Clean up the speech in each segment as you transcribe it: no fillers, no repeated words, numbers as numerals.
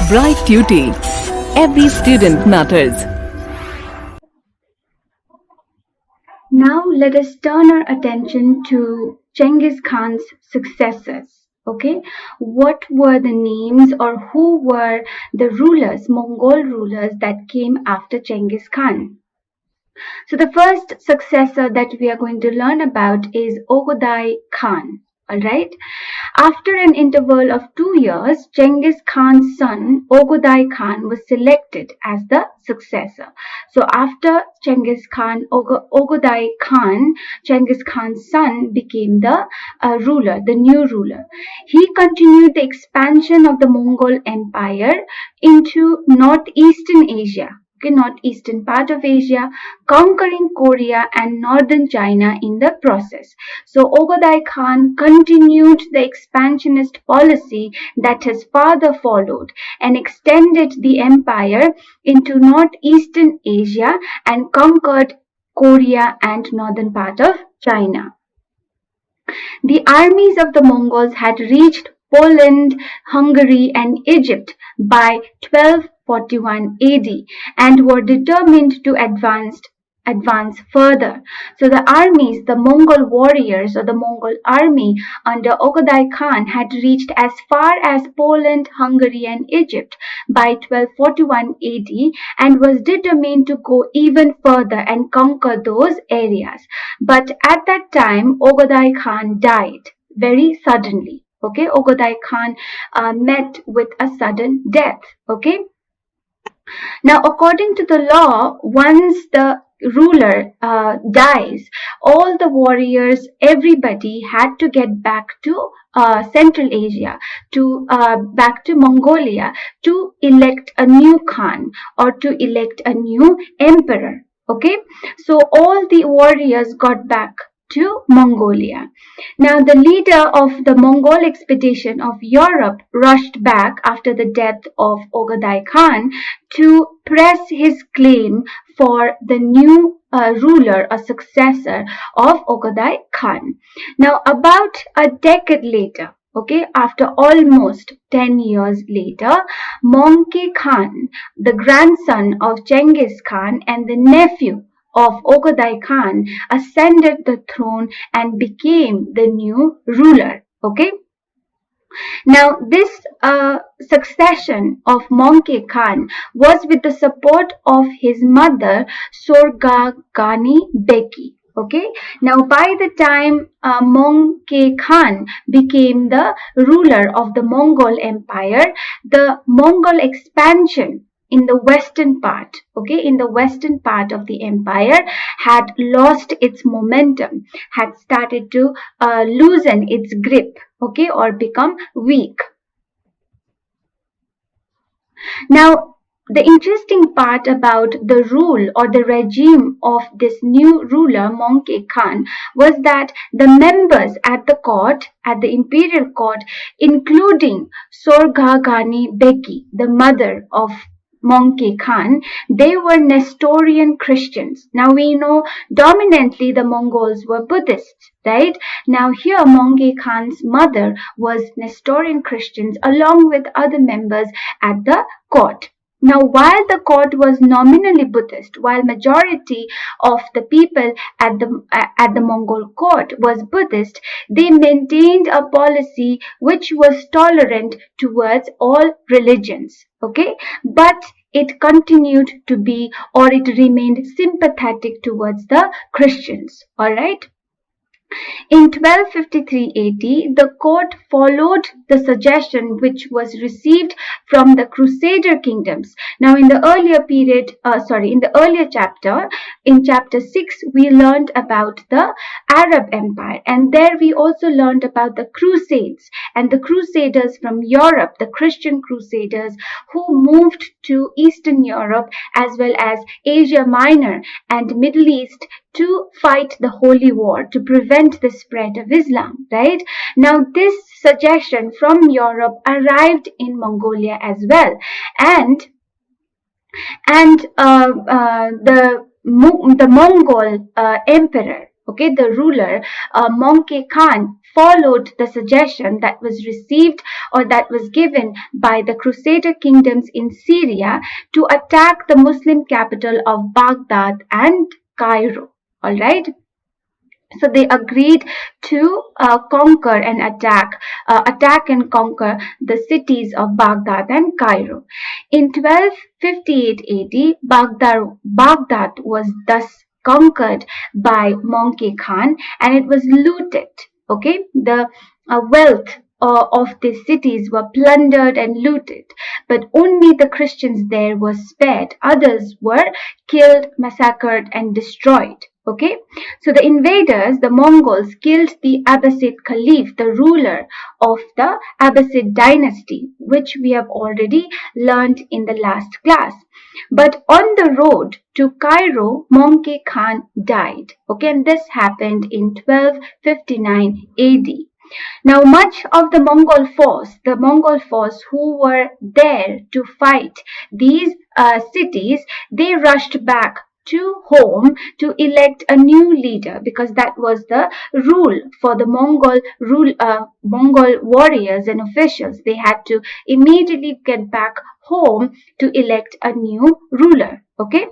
Bright Duty. Every student matters. Now let us turn our attention to Genghis Khan's successors. Okay, what were the names or who were the rulers, Mongol rulers that came after Genghis Khan? So the first successor that we are going to learn about is Ogodai Khan. Alright. After an interval of 2 years, Genghis Khan's son Ogodai Khan was selected as the successor. So after Genghis Khan, Ogodai Khan, Genghis Khan's son became the ruler, the new ruler. He continued the expansion of the Mongol Empire into northeastern Asia. Northeastern part of Asia, conquering Korea and northern China in the process. So Ogodai Khan continued the expansionist policy that his father followed and extended the empire into northeastern Asia and conquered Korea and northern part of China. The armies of the Mongols had reached Poland, Hungary, and Egypt by 1241 AD and were determined to advance further. So the armies, the Mongol warriors or the Mongol army under Ogodai Khan had reached as far as Poland, Hungary, and Egypt by 1241 AD and was determined to go even further and conquer those areas. But at that time, Ogodai Khan died very suddenly. Okay, Ogodai Khan met with a sudden death. Okay. Now, according to the law, once the ruler dies, all the warriors, everybody had to get back to Central Asia, to back to Mongolia to elect a new Khan or to elect a new emperor. Okay, so all the warriors got back to Mongolia. Now, the leader of the Mongol expedition of Europe rushed back after the death of Ogodai Khan to press his claim for the new ruler, a successor of Ogodai Khan. Now, about a decade later, okay, after almost 10 years later, Möngke Khan, the grandson of Genghis Khan and the nephew of Ogodai Khan, ascended the throne and became the new ruler. Okay. Now, this succession of Möngke Khan was with the support of his mother, Sorghagani Beki. Okay. Now, by the time Möngke Khan became the ruler of the Mongol Empire, the Mongol expansion in the western part, okay, in the western part of the empire had lost its momentum, had started to loosen its grip, okay, or become weak. Now, the interesting part about the rule or the regime of this new ruler, Möngke Khan, was that the members at the court, at the imperial court, including Sorghagani Beki, the mother of Möngke Khan, they were Nestorian Christians. Now we know dominantly the Mongols were Buddhists, right? Now here Möngke Khan's mother was Nestorian Christians along with other members at the court. Now, while the court was nominally Buddhist, while majority of the people at the Mongol court was Buddhist, they maintained a policy which was tolerant towards all religions. Okay, but it continued to be, or it remained sympathetic towards the Christians. All right. In 1253 AD, the court followed the suggestion which was received from the Crusader kingdoms. Now, in the earlier chapter, in chapter 6, we learned about the Arab Empire, and there we also learned about the Crusades and the Crusaders from Europe, the Christian Crusaders who moved to Eastern Europe as well as Asia Minor and Middle East to fight the Holy War, to prevent the spread of Islam, right? Now, this suggestion from Europe arrived in Mongolia as well, and the Mongol emperor, Okay, the ruler, Monkey Khan, followed the suggestion that was received or that was given by the Crusader kingdoms in Syria to attack the Muslim capital of Baghdad and Cairo. All right. So they agreed to conquer and attack and conquer the cities of Baghdad and Cairo. In 1258 AD, Baghdad was thus conquered by Monkey Khan and it was looted. Okay, the wealth of these cities were plundered and looted, but only the Christians there were spared. Others were killed, massacred, and destroyed. Okay, so the invaders, the Mongols, killed the Abbasid Caliph, the ruler of the Abbasid dynasty, which we have already learned in the last class. But on the road to Cairo, Monkey Khan died. Okay, and this happened in 1259 AD. Now, much of the Mongol force who were there to fight these cities, they rushed back to home to elect a new leader because that was the rule for the Mongol warriors and officials. They had to immediately get back home to elect a new ruler. Okay.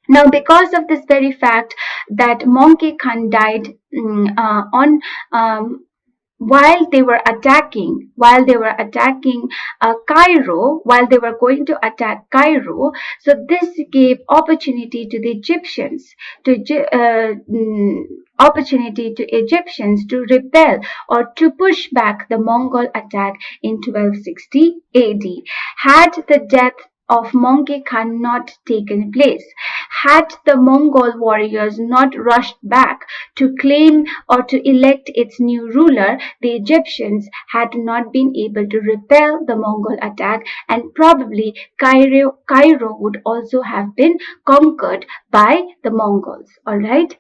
Now, because of this very fact that Monkey Khan died on while they were attacking Cairo, while they were going to attack Cairo, so this gave opportunity to the Egyptians to repel or to push back the Mongol attack in 1260 AD. Had the death of Monkey Khan not taken place, had the Mongol warriors not rushed back to claim or to elect its new ruler, the Egyptians had not been able to repel the Mongol attack, and probably Cairo would also have been conquered by the Mongols. All right.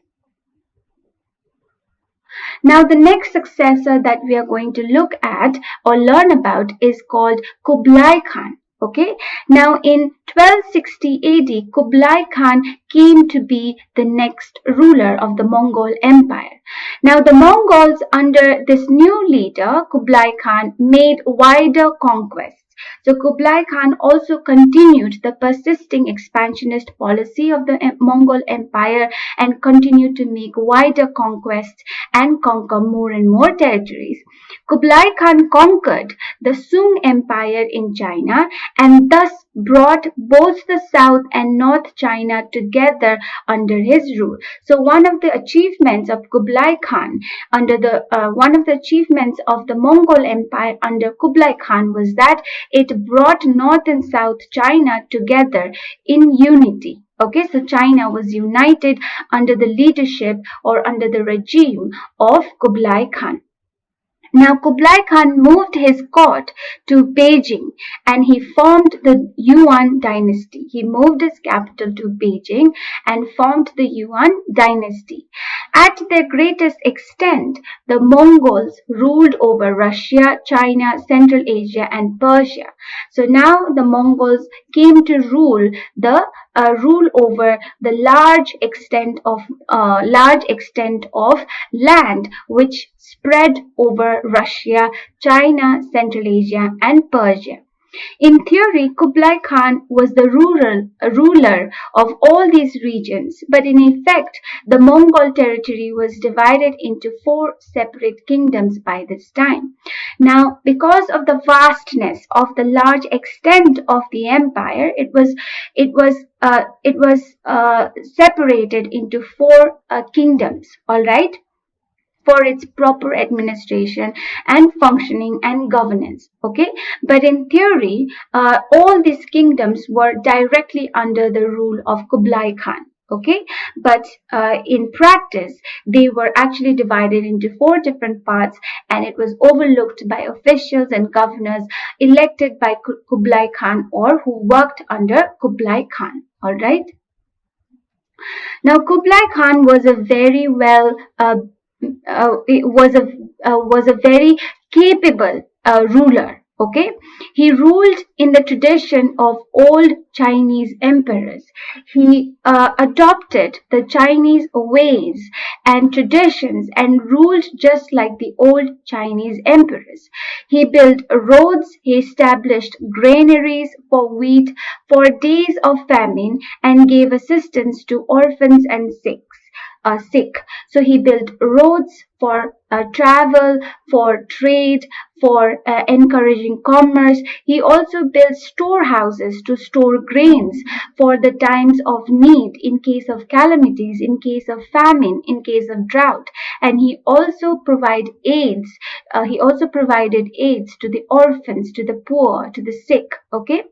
Now, the next successor that we are going to look at or learn about is called Kublai Khan. Okay, now in 1260 AD, Kublai Khan came to be the next ruler of the Mongol Empire. Now, the Mongols under this new leader, Kublai Khan, made wider conquests. So Kublai Khan also continued the persisting expansionist policy of the Mongol Empire and continued to make wider conquests and conquer more and more territories. Kublai Khan conquered the Sung Empire in China and thus brought both the South and North China together under his rule. So one of the achievements of Kublai Khan one of the achievements of the Mongol Empire under Kublai Khan was that it brought North and South China together in unity. Okay, so China was united under the leadership or under the regime of Kublai Khan. Now, Kublai Khan moved his court to Beijing and he formed the Yuan dynasty. He moved his capital to Beijing and formed the Yuan dynasty. At their greatest extent, the Mongols ruled over Russia, China, Central Asia, and Persia. So now the Mongols came to rule over the large extent of land which spread over Russia, China, Central Asia, and Persia. In theory, Kublai Khan was the ruler of all these regions, but in effect, the Mongol territory was divided into 4 separate kingdoms by this time. Now, because of the vastness of the large extent of the empire, it was separated into 4 kingdoms. All right. For its proper administration and functioning and governance. Okay, but in theory, all these kingdoms were directly under the rule of Kublai Khan. Okay, but in practice, they were actually divided into 4 different parts, and it was overlooked by officials and governors elected by Kublai Khan or who worked under Kublai Khan. All right. Now, Kublai Khan was a very was a very capable ruler. Okay, he ruled in the tradition of old Chinese emperors. He adopted the Chinese ways and traditions and ruled just like the old Chinese emperors. He built roads, he established granaries for wheat for days of famine, and gave assistance to orphans and sick. So he built roads for travel, for trade, for encouraging commerce. He also built storehouses to store grains for the times of need, in case of calamities, in case of famine, in case of drought. And he also provided aids to the orphans, to the poor, to the sick. Okay.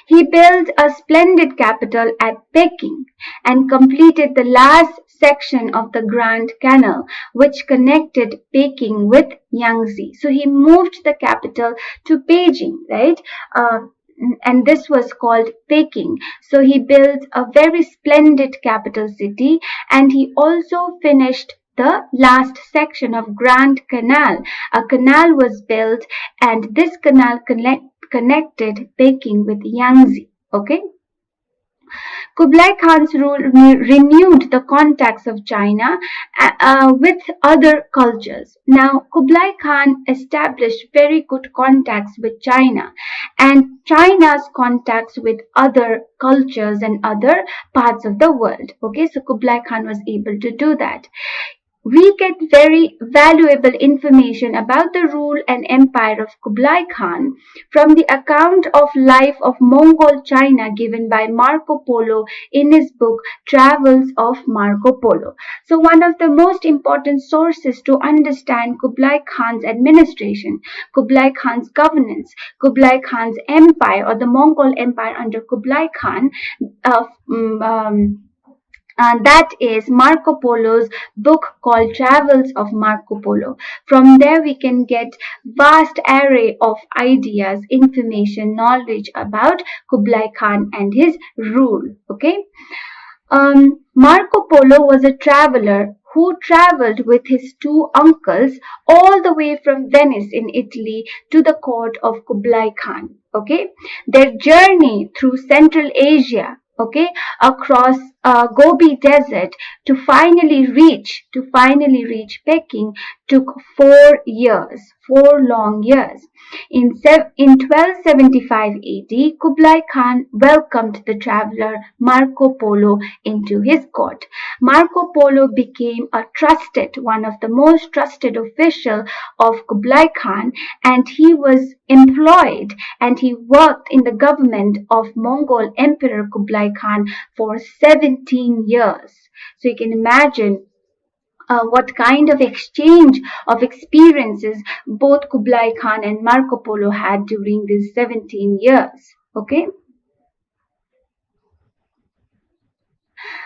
He built a splendid capital at Peking and completed the last section of the Grand Canal, which connected Peking with Yangtze. So he moved the capital to Beijing, right? And this was called Peking. So he built a very splendid capital city, and he also finished the last section of Grand Canal. A canal was built, and this canal connected Peking with Yangtze. Okay. Kublai Khan's rule renewed the contacts of China with other cultures. Now, Kublai Khan established very good contacts with China, and China's contacts with other cultures and other parts of the world. Okay, so Kublai Khan was able to do that. We get very valuable information about the rule and empire of Kublai Khan from the account of life of Mongol China given by Marco Polo in his book Travels of Marco Polo. So one of the most important sources to understand Kublai Khan's administration, Kublai Khan's governance, Kublai Khan's empire, or the Mongol Empire under Kublai Khan, that is Marco Polo's book called Travels of Marco Polo. From there we can get vast array of ideas, information, knowledge about Kublai Khan and his rule. Okay. Marco Polo was a traveler who traveled with his two uncles all the way from Venice in Italy to the court of Kublai Khan. Okay. Their journey through Central Asia, okay, across Gobi Desert to finally reach Peking took 4 long years. In 1275 AD, Kublai Khan welcomed the traveler Marco Polo into his court. Marco Polo became one of the most trusted official of Kublai Khan, and he was employed and he worked in the government of Mongol Emperor Kublai Khan for 17 years. So you can imagine what kind of exchange of experiences both Kublai Khan and Marco Polo had during these 17 years. Okay.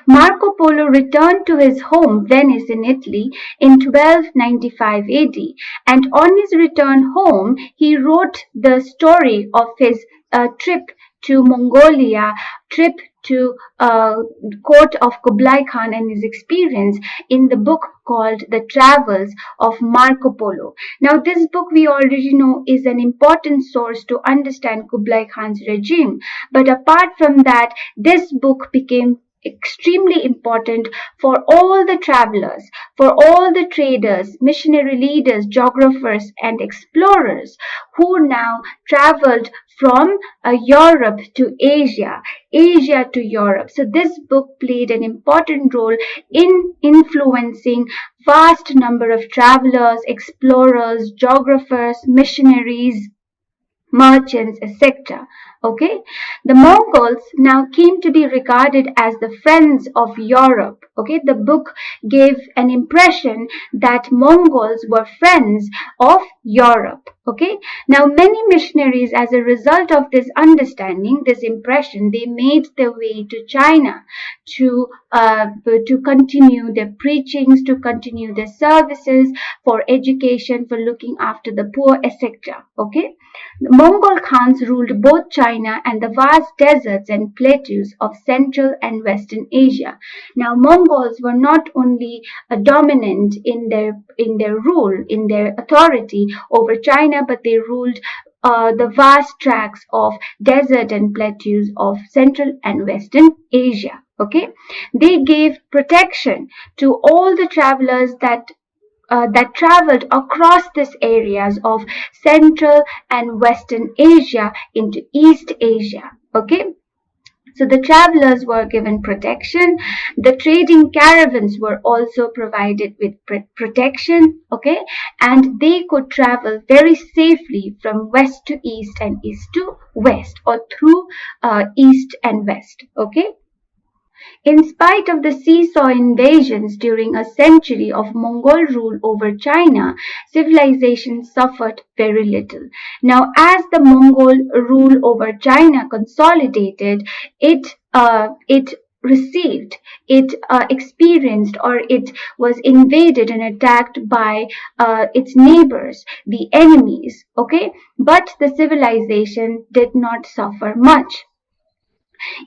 Marco Polo returned to his home, Venice in Italy, in 1295 AD, and on his return home, he wrote the story of his trip to Mongolia, trip to court of Kublai Khan and his experience in the book called The Travels of Marco Polo. Now this book we already know is an important source to understand Kublai Khan's regime, but apart from that, this book became extremely important for all the travelers, for all the traders, missionary leaders, geographers, and explorers who now traveled from Europe to Asia, Asia to Europe. So this book played an important role in influencing vast number of travelers, explorers, geographers, missionaries, merchants, etc. Okay, the Mongols now came to be regarded as the friends of Europe. Okay, the book gave an impression that Mongols were friends of Europe. Okay, now many missionaries, as a result of this understanding, this impression, they made their way to China to continue their preachings, to continue their services for education, for looking after the poor, etc. Okay, the Mongol Khans ruled both China China and the vast deserts and plateaus of Central and Western Asia. Now, Mongols were not only dominant in their rule, in their authority over China, but they ruled the vast tracts of desert and plateaus of Central and Western Asia. Okay, they gave protection to all the travelers that traveled across these areas of Central and Western Asia into East Asia. Okay. So the travelers were given protection. The trading caravans were also provided with protection, okay? And they could travel very safely from west to east and east to west, or through east and west, okay? In spite of the seesaw invasions during a century of Mongol rule over China, civilization suffered very little. Now, as the Mongol rule over China consolidated, it received, it experienced, or it was invaded and attacked by its neighbors, the enemies, okay? But the civilization did not suffer much.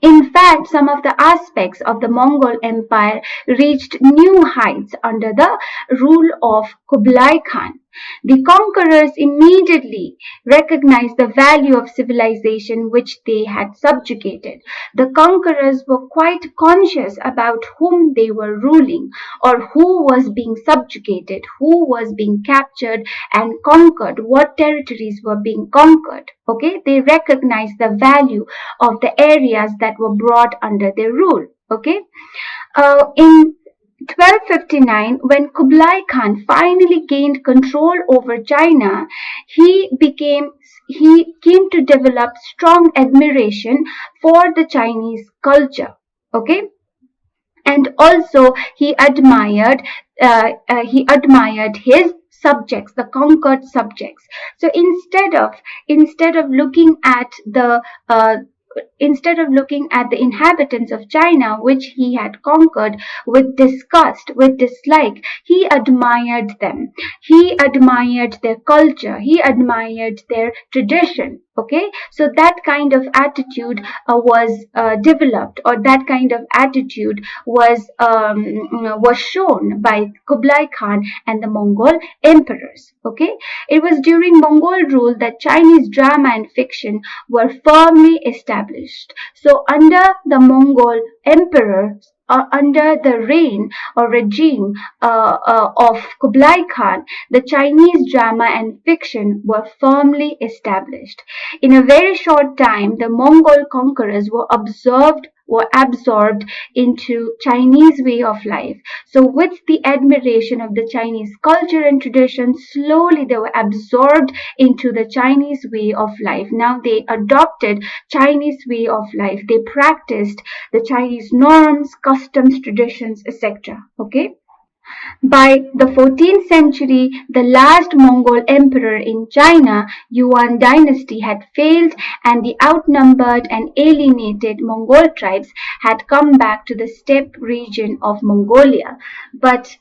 In fact, some of the aspects of the Mongol Empire reached new heights under the rule of Kublai Khan. The conquerors immediately recognized the value of civilization which they had subjugated. The conquerors were quite conscious about whom they were ruling, or who was being subjugated, who was being captured and conquered, what territories were being conquered. Okay, they recognized the value of the areas that were brought under their rule. Okay, in 1259, when Kublai Khan finally gained control over China, he came to develop strong admiration for the Chinese culture. Okay, and also he admired his subjects, the conquered subjects. So instead of looking at the inhabitants of China, which he had conquered, with disgust, with dislike, he admired them. He admired their culture. He admired their tradition. Okay, so that kind of attitude was developed, or that kind of attitude was shown by Kublai Khan and the Mongol emperors. Okay, it was during Mongol rule that Chinese drama and fiction were firmly established. So under the Mongol emperors, under the reign or regime of Kublai Khan, the Chinese drama and fiction were firmly established. In a very short time, the Mongol conquerors were absorbed into Chinese way of life. So with the admiration of the Chinese culture and tradition, slowly they were absorbed into the Chinese way of life. Now they adopted Chinese way of life. They practiced the Chinese norms, customs, traditions, etc. Okay. By the 14th century, the last Mongol emperor in China, Yuan dynasty, had failed, and the outnumbered and alienated Mongol tribes had come back to the steppe region of Mongolia. But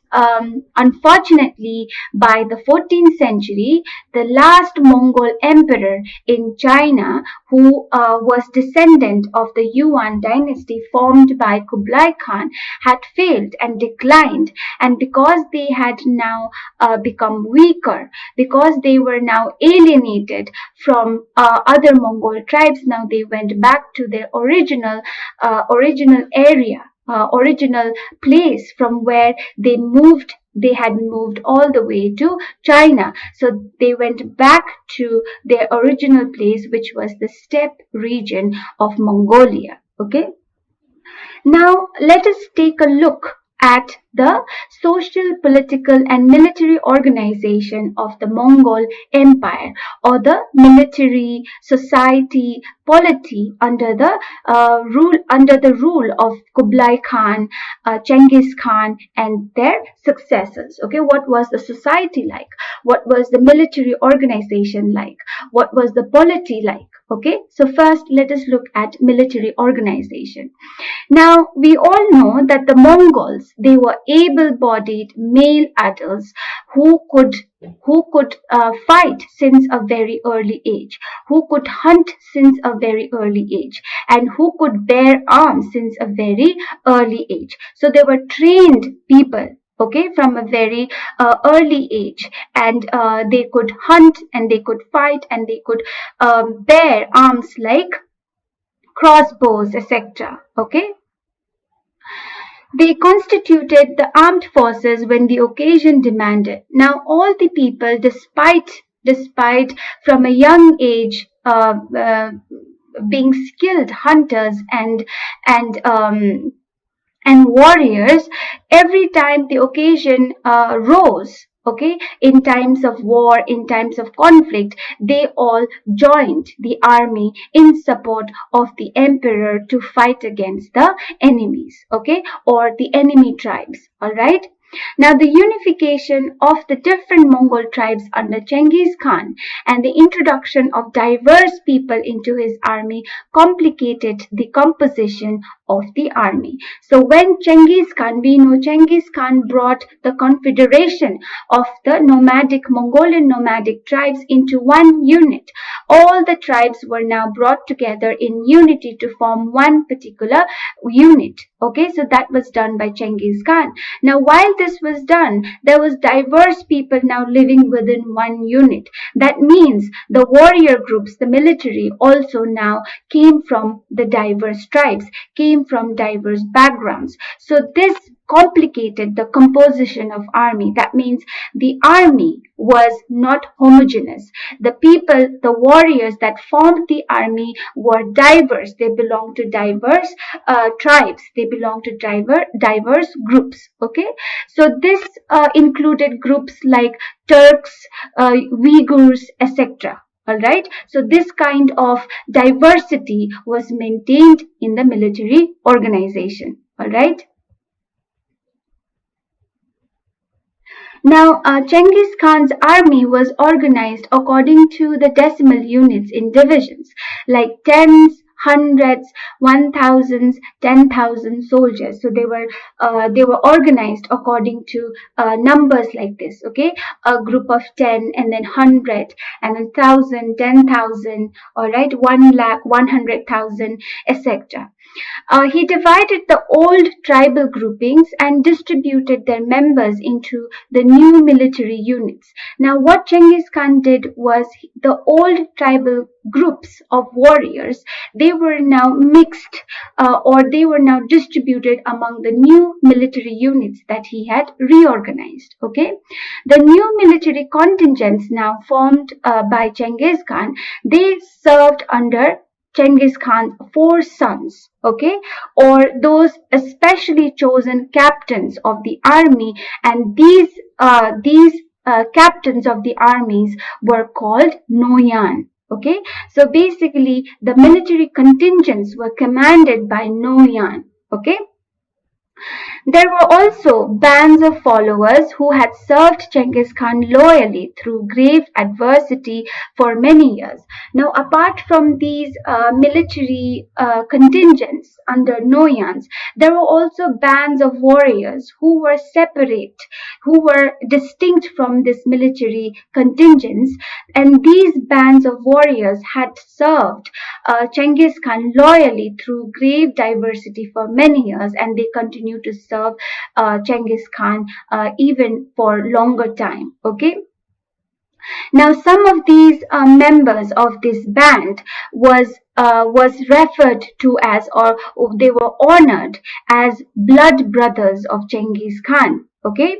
unfortunately, by the 14th century, the last Mongol emperor in China, who was descendant of the Yuan dynasty formed by Kublai Khan, had failed and declined. And because they had now become weaker, because they were now alienated from other Mongol tribes, now they went back to their original area, original place from where they had moved all the way to China. So they went back to their original place, which was the steppe region of Mongolia. Okay. Now let us take a look at the social, political, and military organization of the Mongol Empire, or the military, society, polity under the rule of Kublai Khan, Genghis Khan, and their successors. Okay, what was the society like? What was the military organization like? What was the polity like? Okay, so first let us look at military organization. Now, we all know that the Mongols, they were able-bodied male adults who could fight since a very early age, who could hunt since a very early age, and who could bear arms since a very early age. So they were trained people, okay, from a very early age, and they could hunt and they could fight and they could bear arms like crossbows, etc. Okay, they constituted the armed forces when the occasion demanded. Now, all the people, despite from a young age, being skilled hunters and warriors, every time the occasion rose, okay, in times of war, in times of conflict, they all joined the army in support of the emperor to fight against the enemies, okay, or the enemy tribes. All right. Now, the unification of the different Mongol tribes under Genghis Khan and the introduction of diverse people into his army complicated the composition of the army. So when Genghis Khan, we know Genghis Khan brought the confederation of the Mongolian nomadic tribes into one unit. All the tribes were now brought together in unity to form one particular unit. Okay, so that was done by Genghis Khan. Now, while this was done, there was diverse people now living within one unit. That means the warrior groups, the military, also now came from the diverse tribes, came from diverse backgrounds. So this complicated the composition of army. That means the army was not homogeneous. The people, the warriors that formed the army were diverse. They belonged to diverse tribes. They belonged to diverse groups. Okay, so this included groups like Turks, Uyghurs, etc. All right, so this kind of diversity was maintained in the military organization. All right. Now, Genghis Khan's army was organized according to the decimal units in divisions, like tens, hundreds, 1,000s, 10,000 soldiers. So they were organized according to numbers like this. Okay, a group of 10, and then 100, and 1,000, 10,000. All right, 1 lakh, 100,000, etc. He divided the old tribal groupings and distributed their members into the new military units. Now, what Genghis Khan did was the old tribal groups of warriors, they were now mixed or they were now distributed among the new military units that he had reorganized. Okay, the new military contingents now formed by Genghis Khan, they served under Genghis Khan's 4 sons, okay, or those especially chosen captains of the army, and these captains of the armies were called Noyan. Okay, so basically the military contingents were commanded by Noyan. Okay. There were also bands of followers who had served Genghis Khan loyally through grave adversity for many years. Now, apart from these military contingents under Noyans, there were also bands of warriors who were separate, who were distinct from this military contingents, and these bands of warriors had served Genghis Khan loyally through grave diversity for many years, and they continue to serve Genghis Khan even for longer time. Okay. Now, some of these members of this band was referred to as, or they were honored as, blood brothers of Genghis Khan. Okay,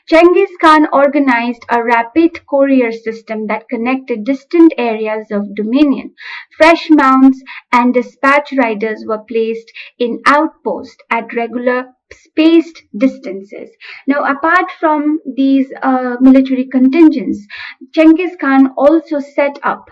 Genghis Khan organized a rapid courier system that connected distant areas of dominion. Fresh mounts and dispatch riders were placed in outposts at regular spaced distances. Now, apart from these military contingents, Genghis Khan also set up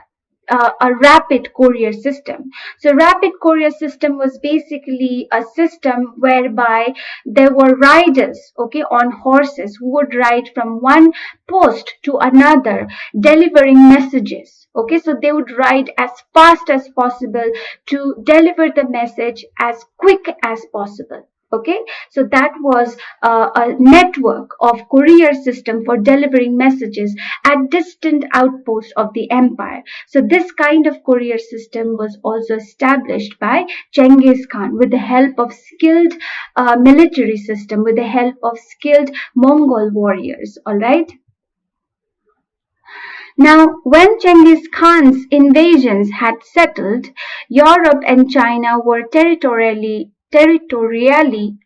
a rapid courier system. So rapid courier system was basically a system whereby there were riders, okay, on horses who would ride from one post to another, delivering messages. Okay, so they would ride as fast as possible to deliver the message as quick as possible. Okay, so that was a network of courier system for delivering messages at distant outposts of the empire. So this kind of courier system was also established by Genghis Khan with the help of skilled military system, with the help of skilled Mongol warriors. All right. Now, when Genghis Khan's invasions had settled, Europe and China were territorially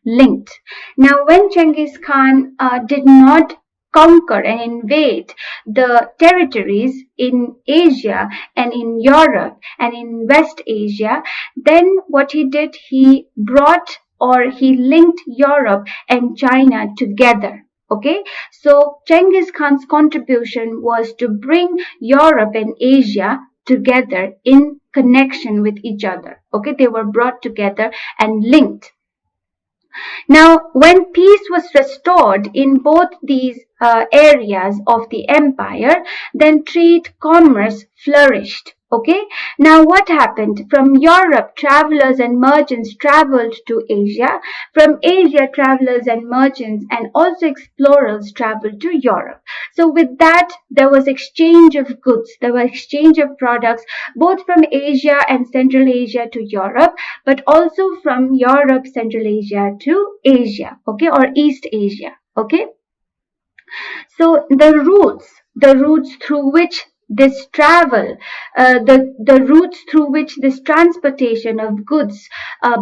linked. Now, when Genghis Khan did not conquer and invade the territories in Asia and in Europe and in West Asia, then what he did, he brought or he linked Europe and China together. Okay, so Genghis Khan's contribution was to bring Europe and Asia together in connection with each other. Okay, they were brought together and linked. Now, when peace was restored in both these areas of the empire, then trade commerce flourished. Okay, now what happened? From Europe, travelers and merchants traveled to Asia. From Asia, travelers and merchants and also explorers traveled to Europe. So with that, there was exchange of goods, there was exchange of products, both from Asia and Central Asia to Europe, but also from Europe, Central Asia to Asia, okay, or East Asia, okay. So the routes through which this travel, the routes through which this transportation of goods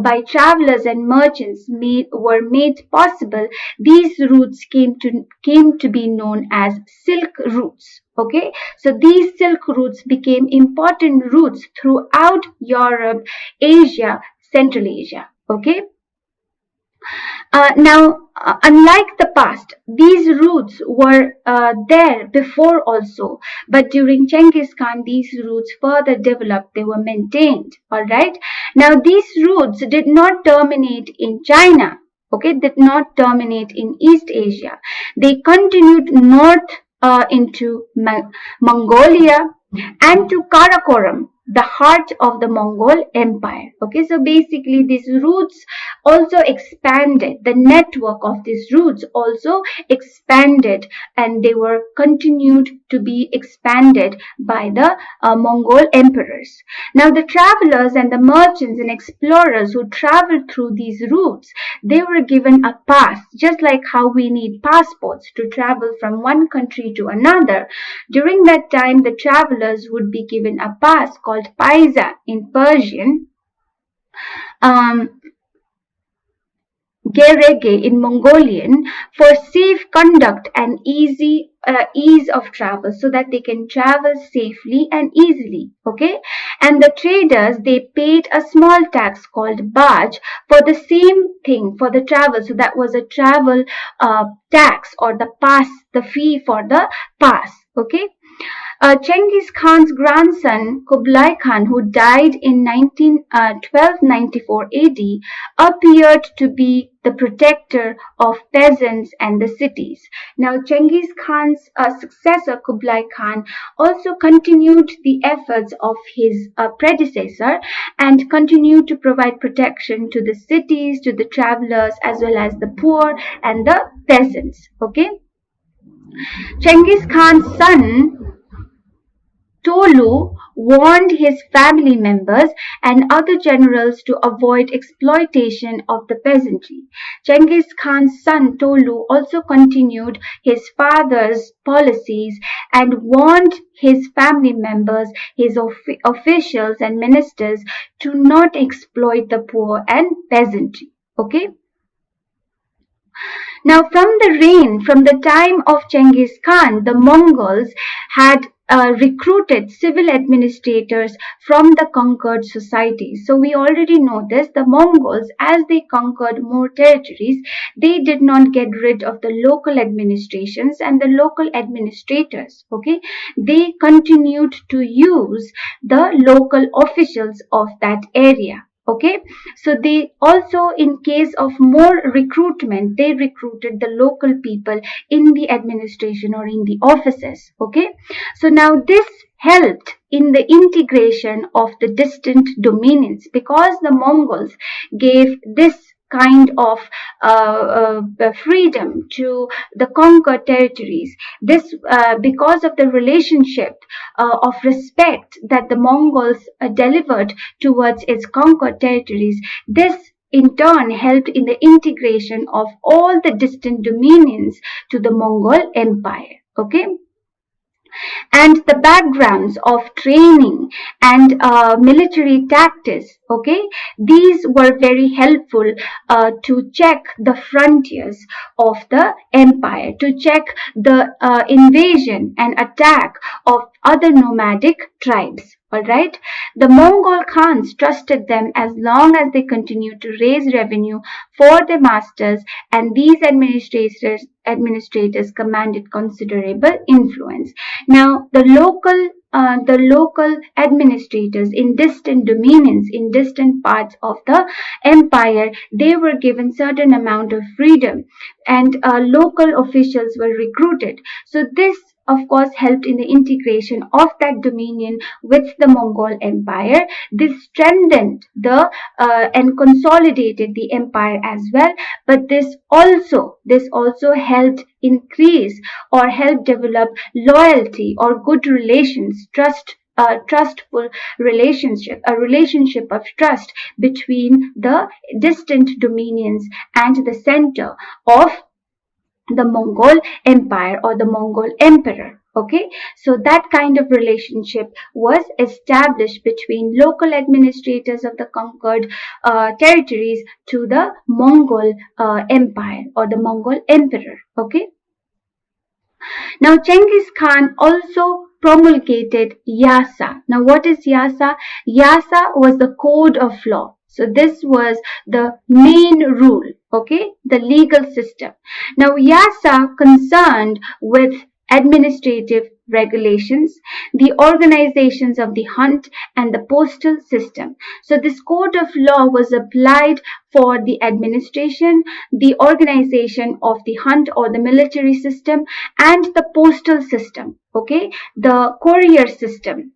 by travelers and merchants were made possible, these routes came to be known as silk routes. Okay, so these silk routes became important routes throughout Europe, Asia, Central Asia. Okay. Unlike the past, these routes were there before also, but during Genghis Khan, these routes further developed, they were maintained. All right. Now, these routes did not terminate in China, okay, did not terminate in East Asia. They continued north into Mongolia and to Karakoram, the heart of the Mongol Empire. Okay, so basically these routes also expanded, the network of these routes also expanded, and they were continued to be expanded by the Mongol emperors. Now the travelers and the merchants and explorers who traveled through these routes, they were given a pass, just like how we need passports to travel from one country to another. During that time, the travelers would be given a pass called paisa in Persian, Gerege in Mongolian, for safe conduct and ease of travel, so that they can travel safely and easily. Okay, and the traders, they paid a small tax called baj for the same thing, for the travel. So that was a travel tax, or the pass, the fee for the pass. Okay. Genghis Khan's grandson Kublai Khan, who died in 1294 AD, appeared to be the protector of peasants and the cities. Now, Genghis Khan's successor Kublai Khan also continued the efforts of his predecessor and continued to provide protection to the cities, to the travelers, as well as the poor and the peasants. Okay. Genghis Khan's son Tolu warned his family members and other generals to avoid exploitation of the peasantry. Genghis Khan's son Tolu also continued his father's policies and warned his family members, his officials and ministers, to not exploit the poor and peasantry. Okay? Now, from the time of Genghis Khan, the Mongols had recruited civil administrators from the conquered societies. So we already know this. The Mongols, as they conquered more territories, they did not get rid of the local administrations and the local administrators. Okay, they continued to use the local officials of that area. Okay, so they also, in case of more recruitment, they recruited the local people in the administration or in the offices. Okay, so now this helped in the integration of the distant dominions, because the Mongols gave this kind of freedom to the conquered territories. This because of the relationship of respect that the Mongols delivered towards its conquered territories. This in turn helped in the integration of all the distant dominions to the Mongol Empire. Okay, and the backgrounds of training and military tactics. Okay, these were very helpful to check the frontiers of the empire, to check the invasion and attack of other nomadic tribes. Alright, the Mongol Khans trusted them as long as they continued to raise revenue for their masters, and these administrators commanded considerable influence. Now, the local administrators in distant dominions, in distant parts of the empire, they were given certain amount of freedom, and local officials were recruited. So this of course helped in the integration of that dominion with the Mongol Empire. This strengthened the and consolidated the empire as well, but this also helped increase or help develop loyalty or good relations, trustful relationship, a relationship of trust between the distant dominions and the center of the Mongol Empire or the Mongol Emperor. Okay, so that kind of relationship was established between local administrators of the conquered territories to the Mongol Empire or the Mongol Emperor. Okay, now Genghis Khan also promulgated Yasa. Now what is Yasa? Yasa was the code of law. So this was the main rule, okay, the legal system. Now Yasa concerned with administrative regulations, the organizations of the hunt, and the postal system. So this code of law was applied for the administration, the organization of the hunt or the military system, and the postal system, okay, the courier system.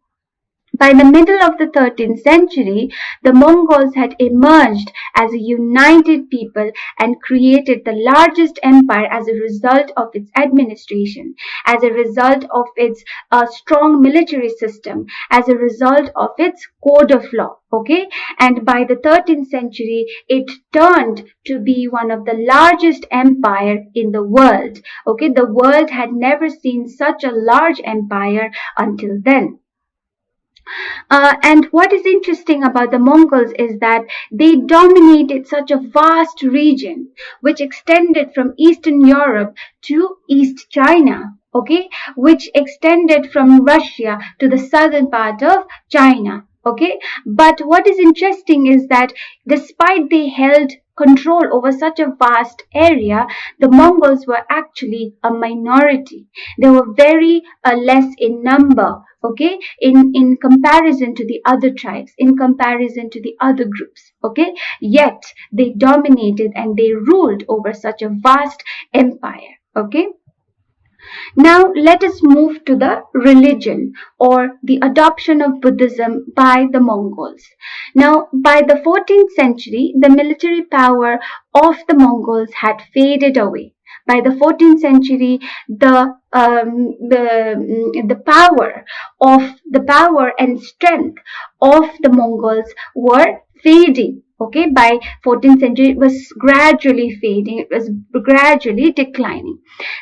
By the middle of the 13th century, the Mongols had emerged as a united people and created the largest empire as a result of its administration, as a result of its strong military system, as a result of its code of law. Okay, and by the 13th century, it turned to be one of the largest empire in the world. Okay, the world had never seen such a large empire until then. And what is interesting about the Mongols is that they dominated such a vast region which extended from Eastern Europe to East China, okay, which extended from Russia to the southern part of China. Okay, but what is interesting is that despite they held control over such a vast area, the Mongols were actually a minority. They were very less in number, okay, in comparison to the other tribes, in comparison to the other groups, okay, yet they dominated and they ruled over such a vast empire, okay. Now let us move to the religion or the adoption of Buddhism by the Mongols. Now by the 14th century, the military power of the Mongols had faded away. By the 14th century, the power and strength of the Mongols were fading. Okay, by 14th century, it was gradually fading. It was gradually declining.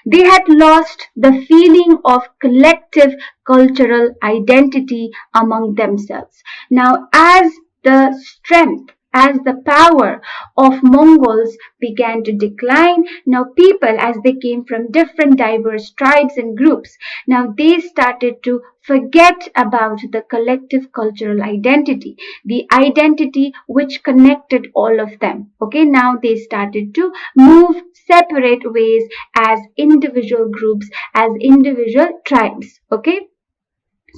They had lost the feeling of collective cultural identity among themselves. Now, as the strength, as the power of Mongols began to decline, now people, as they came from different diverse tribes and groups, now they started to forget about the collective cultural identity, the identity which connected all of them. Okay, now they started to move separate ways as individual groups, as individual tribes. Okay.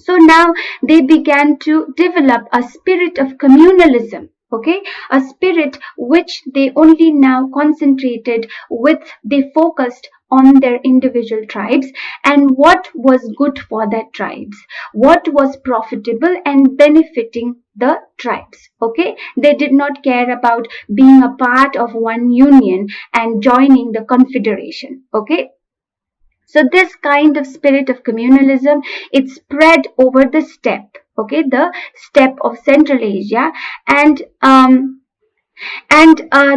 So now they began to develop a spirit of communalism. Okay, a spirit which they only now concentrated with, they focused on their individual tribes and what was good for their tribes, what was profitable and benefiting the tribes. Okay, they did not care about being a part of one union and joining the confederation. Okay, so this kind of spirit of communalism, it spread over the steppe, okay, the steppe of Central Asia, and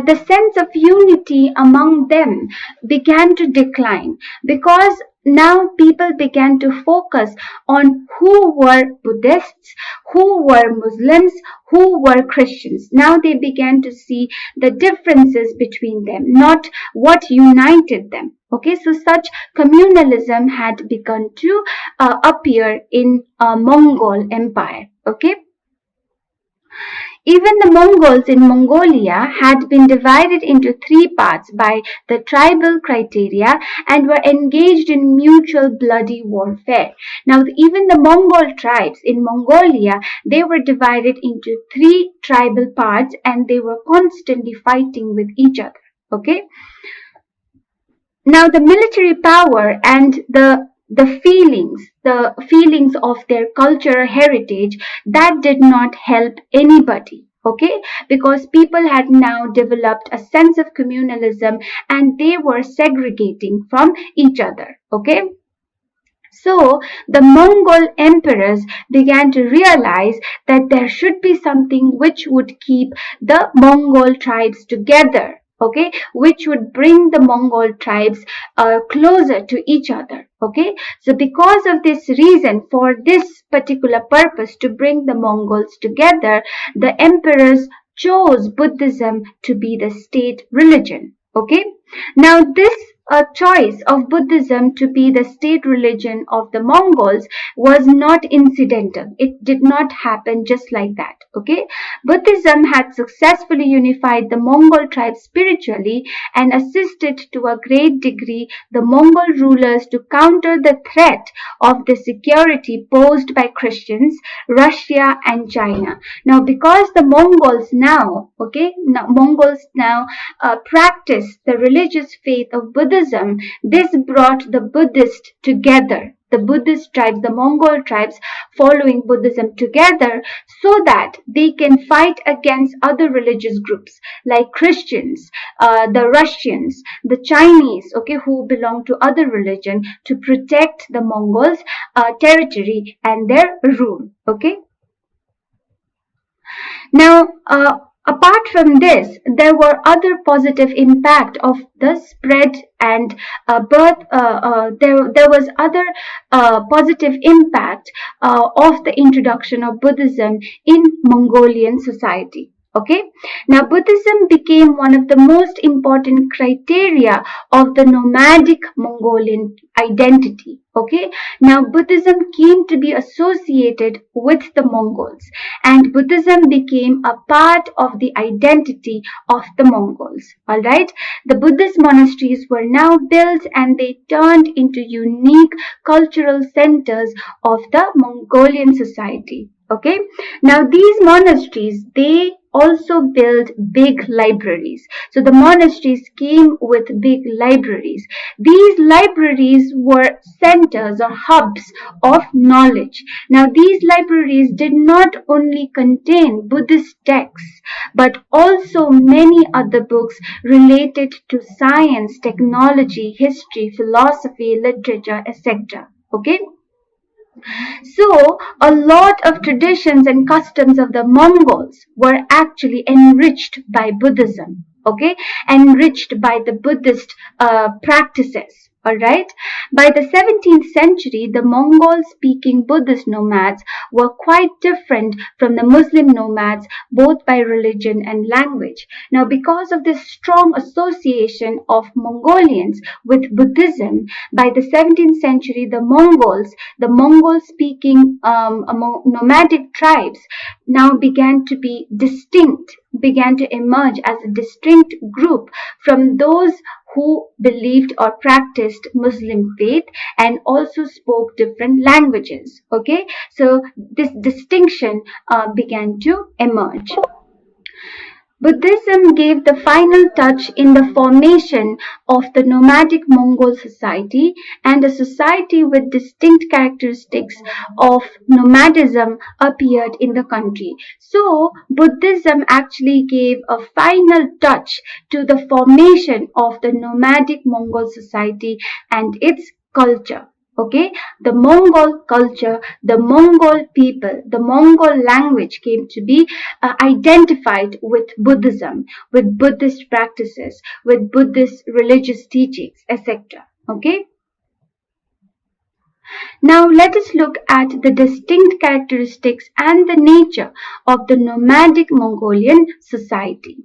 the sense of unity among them began to decline because now people began to focus on who were Buddhists, who were Muslims, who were Christians. Now they began to see the differences between them, not what united them. Okay, so such communalism had begun to appear in Mongol Empire. Okay. Even the Mongols in Mongolia had been divided into three parts by the tribal criteria and were engaged in mutual bloody warfare. Now, even the Mongol tribes in Mongolia, they were divided into three tribal parts and they were constantly fighting with each other. Okay? Now, the military power and the feelings of their cultural heritage, that did not help anybody. Okay, because people had now developed a sense of communalism and they were segregating from each other. Okay. So the Mongol emperors began to realize that there should be something which would keep the Mongol tribes together. Okay, which would bring the Mongol tribes closer to each other. Okay, so because of this reason, for this particular purpose to bring the Mongols together, the emperors chose Buddhism to be the state religion. Okay, now this choice of Buddhism to be the state religion of the Mongols was not incidental. It did not happen just like that. Okay, Buddhism had successfully unified the Mongol tribes spiritually and assisted to a great degree the Mongol rulers to counter the threat of the security posed by Christians, Russia and China. Now, because the Mongols now, practice the religious faith of Buddhism, this brought the Buddhists together. The Buddhist tribes, the Mongol tribes following Buddhism together so that they can fight against other religious groups like Christians, the Russians, the Chinese, okay, who belong to other religion to protect the Mongols' territory and their rule, okay. Now, apart from this, there were other positive impact of the spread and there was other positive impact of the introduction of Buddhism in Mongolian society. Okay, now Buddhism became one of the most important criteria of the nomadic Mongolian identity. Okay, now Buddhism came to be associated with the Mongols and Buddhism became a part of the identity of the Mongols. Alright, the Buddhist monasteries were now built and they turned into unique cultural centers of the Mongolian society. Okay, now these monasteries, they also built big libraries. So the monasteries came with big libraries. These libraries were centers or hubs of knowledge. Now these libraries did not only contain Buddhist texts, but also many other books related to science, technology, history, philosophy, literature, etc. Okay. So, a lot of traditions and customs of the Mongols were actually enriched by Buddhism, okay, enriched by the Buddhist practices. Alright? By the 17th century, the Mongol speaking Buddhist nomads were quite different from the Muslim nomads, both by religion and language. Now, because of this strong association of Mongolians with Buddhism, by the 17th century, the Mongol speaking nomadic tribes now began to emerge as a distinct group from those who believed or practiced Muslim faith and also spoke different languages. Okay, so this distinction began to emerge. Buddhism gave the final touch in the formation of the nomadic Mongol society, and a society with distinct characteristics of nomadism appeared in the country. So, Buddhism actually gave a final touch to the formation of the nomadic Mongol society and its culture. Okay, the Mongol culture, the Mongol people, the Mongol language came to be identified with Buddhism, with Buddhist practices, with Buddhist religious teachings, etc. Okay. Now let us look at the distinct characteristics and the nature of the nomadic Mongolian society.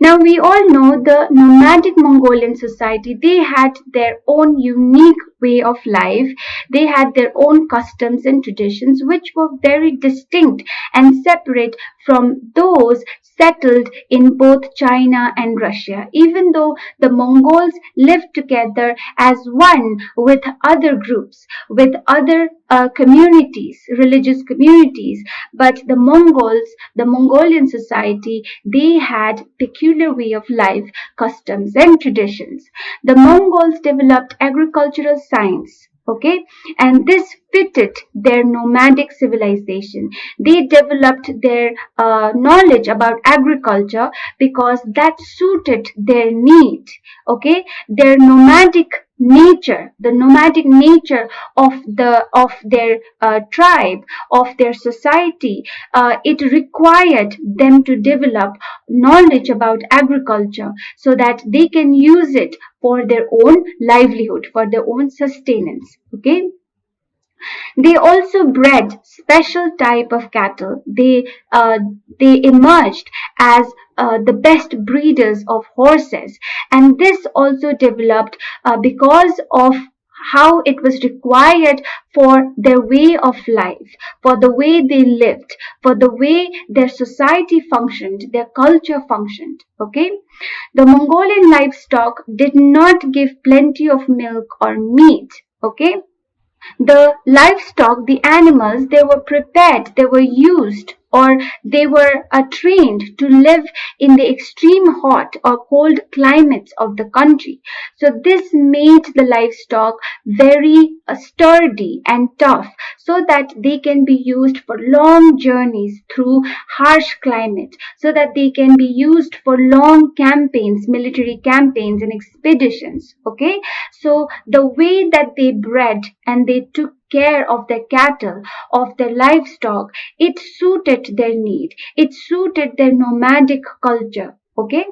Now we all know the nomadic Mongolian society, they had their own unique way of life. They had their own customs and traditions which were very distinct and separate from those settled in both China and Russia. Even though the Mongols lived together as one with other groups, with other communities, religious communities, but the Mongolian society, they had peculiar way of life, customs and traditions. The Mongols developed agricultural science. Okay, and this fitted their nomadic civilization. They developed their knowledge about agriculture because that suited their need. Okay, their the nomadic nature of their tribe, of their society, it required them to develop knowledge about agriculture so that they can use it for their own livelihood, for their own sustenance. Okay. They also bred special type of cattle. They emerged as the best breeders of horses, and this also developed because of how it was required for their way of life, for the way they lived, for the way their society functioned, their culture functioned. Okay, the Mongolian livestock did not give plenty of milk or meat. Okay, the livestock, the animals, they were prepared, they were used, or they were trained to live in the extreme hot or cold climates of the country. So this made the livestock very sturdy and tough so that they can be used for long journeys through harsh climate, so that they can be used for long campaigns, military campaigns and expeditions. Okay, so the way that they bred and they took care of their cattle, of their livestock, it suited their need. It suited their nomadic culture. Okay.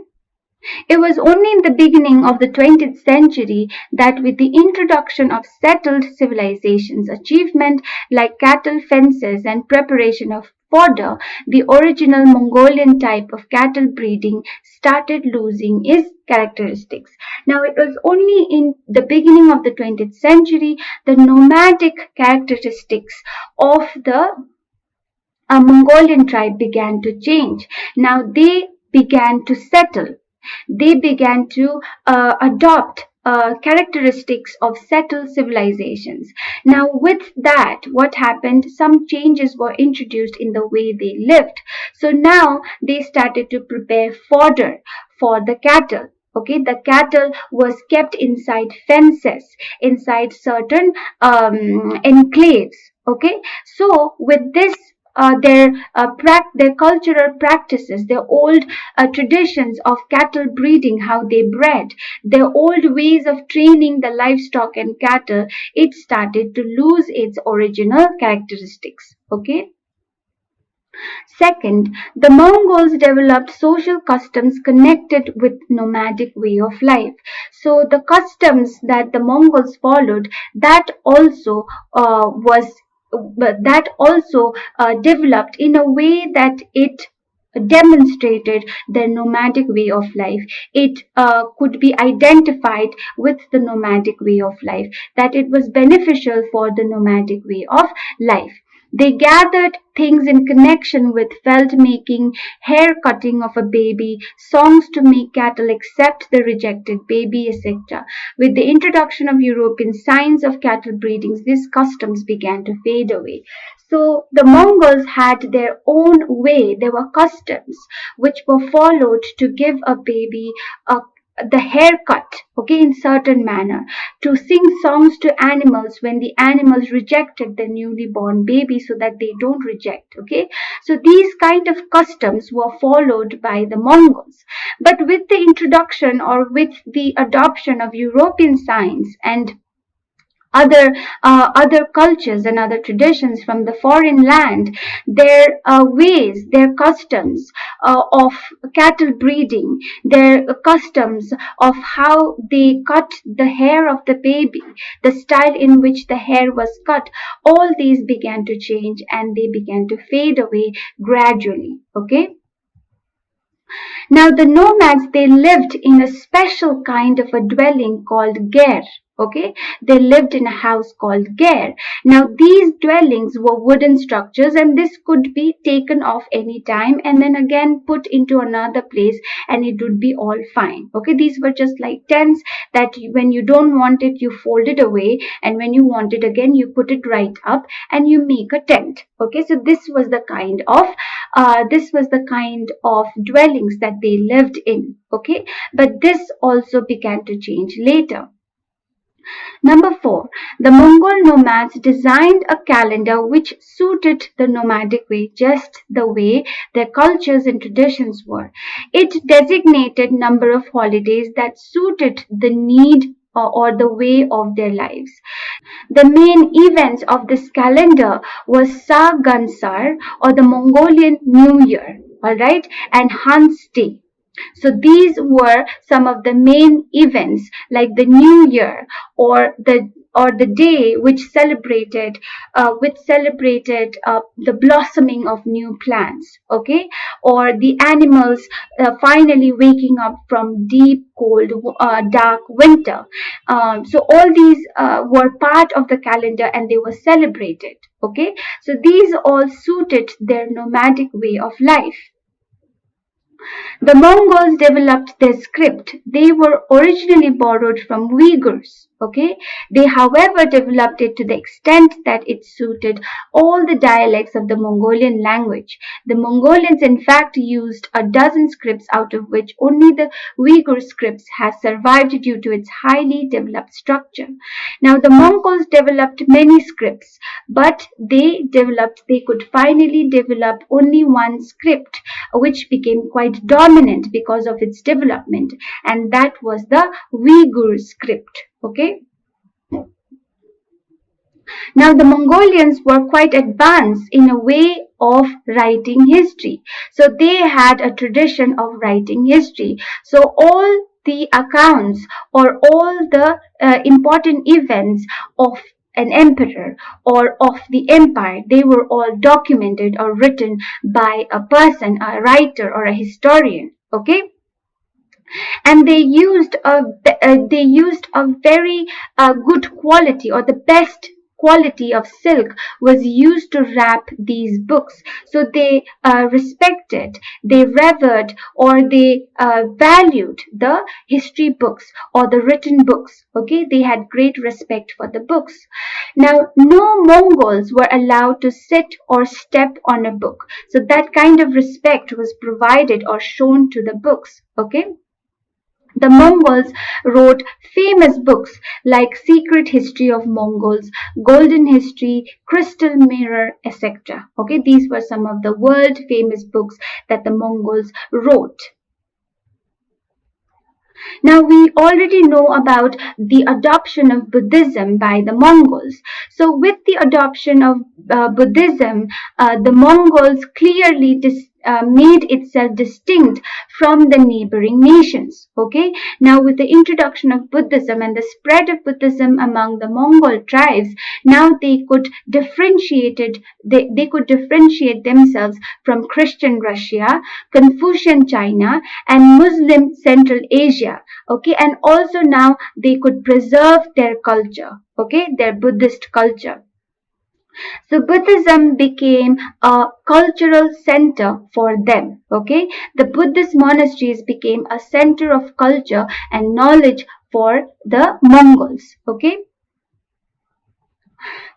It was only in the beginning of the 20th century that with the introduction of settled civilizations, achievement like cattle fences and preparation of fodder, the original Mongolian type of cattle breeding started losing its characteristics. Now it was only in the beginning of the 20th century the nomadic characteristics of the Mongolian tribe began to change. Now they began to settle. They began to adopt characteristics of settled civilizations. Now, with that, what happened? Some changes were introduced in the way they lived. So now they started to prepare fodder for the cattle. Okay, the cattle was kept inside fences, inside certain enclaves. Okay, so with this their cultural practices, their old traditions of cattle breeding, how they bred, their old ways of training the livestock and cattle, it started to lose its original characteristics. Okay. Second, the Mongols developed social customs connected with nomadic way of life. So the customs that the Mongols followed, that also was that also developed in a way that it demonstrated their nomadic way of life. It could be identified with the nomadic way of life, that it was beneficial for the nomadic way of life. They gathered things in connection with felt making, hair cutting of a baby, songs to make cattle accept the rejected baby, etc. With the introduction of European signs of cattle breedings, these customs began to fade away. So the Mongols had their own way. There were customs which were followed to give a baby a the haircut, okay, in certain manner, to sing songs to animals when the animals rejected the newly born baby so that they don't reject, okay. So these kind of customs were followed by the Mongols. But with the introduction or with the adoption of European science and other cultures and other traditions from the foreign land, their ways, their customs of cattle breeding, their customs of how they cut the hair of the baby, the style in which the hair was cut, all these began to change and they began to fade away gradually. Okay. Now the nomads, they lived in a special kind of a dwelling called ger. Okay, they lived in a house called ger. Now these dwellings were wooden structures and this could be taken off any time and then again put into another place and it would be all fine. Okay, these were just like tents that when you don't want it, you fold it away, and when you want it again, you put it right up and you make a tent. Okay, so this was the kind of dwellings that they lived in. Okay, but this also began to change later. Number 4, the Mongol nomads designed a calendar which suited the nomadic way, just the way their cultures and traditions were. It designated number of holidays that suited the need or the way of their lives. The main events of this calendar was Sagansar, or the Mongolian New Year, alright, and Han's Day. So these were some of the main events like the New Year or the day which celebrated the blossoming of new plants, okay, or the animals finally waking up from deep cold dark winter. So all these were part of the calendar and they were celebrated, okay. So these all suited their nomadic way of life. The Mongols developed their script. They were originally borrowed from Uyghurs. Okay, they, however, developed it to the extent that it suited all the dialects of the Mongolian language. The Mongolians, in fact, used a dozen scripts, out of which only the Uyghur scripts has survived due to its highly developed structure. Now, the Mongols developed many scripts, but they could finally develop only one script, which became quite dominant because of its development, and that was the Uyghur script. Okay. Now the Mongolians were quite advanced in a way of writing history. So they had a tradition of writing history. So all the accounts or all the important events of an emperor or of the empire, they were all documented or written by a person, a writer or a historian. Okay. And they used a very good quality, or the best quality of silk was used to wrap these books. So they respected, they revered, or they valued the history books or the written books. Okay, they had great respect for the books. Now, no Mongols were allowed to sit or step on a book. So that kind of respect was provided or shown to the books. Okay. The Mongols wrote famous books like Secret History of Mongols, Golden History, Crystal Mirror, etc. Okay, these were some of the world famous books that the Mongols wrote. Now, we already know about the adoption of Buddhism by the Mongols. So, with the adoption of Buddhism, the Mongols clearly made itself distinct from the neighboring nations. Okay, now with the introduction of Buddhism and the spread of Buddhism among the Mongol tribes, now they could differentiate themselves from Christian Russia, Confucian China, and Muslim Central Asia. Okay, and also now they could preserve their culture, okay, their Buddhist culture. So Buddhism became a cultural center for them. Okay, the Buddhist monasteries became a center of culture and knowledge for the Mongols. Okay,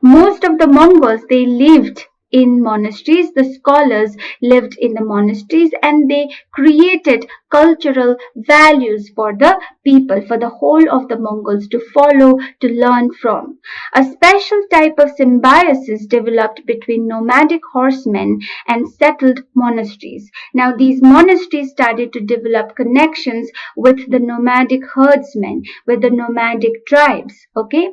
most of the Mongols, they lived in monasteries. The scholars lived in the monasteries, and they created cultural values for the people, for the whole of the Mongols to follow, to learn from. A special type of symbiosis developed between nomadic horsemen and settled monasteries. Now, these monasteries started to develop connections with the nomadic herdsmen, with the nomadic tribes. Okay,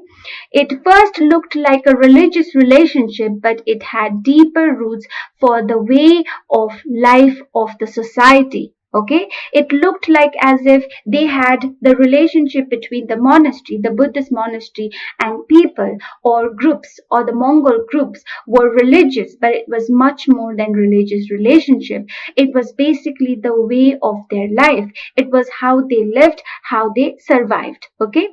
it first looked like a religious relationship, but it had deeper roots for the way of life of the society. Okay, it looked like as if they had the relationship between the monastery, the Buddhist monastery, and people or groups, or the Mongol groups were religious, but it was much more than religious relationship. It was basically the way of their life. It was how they lived, how they survived. Okay,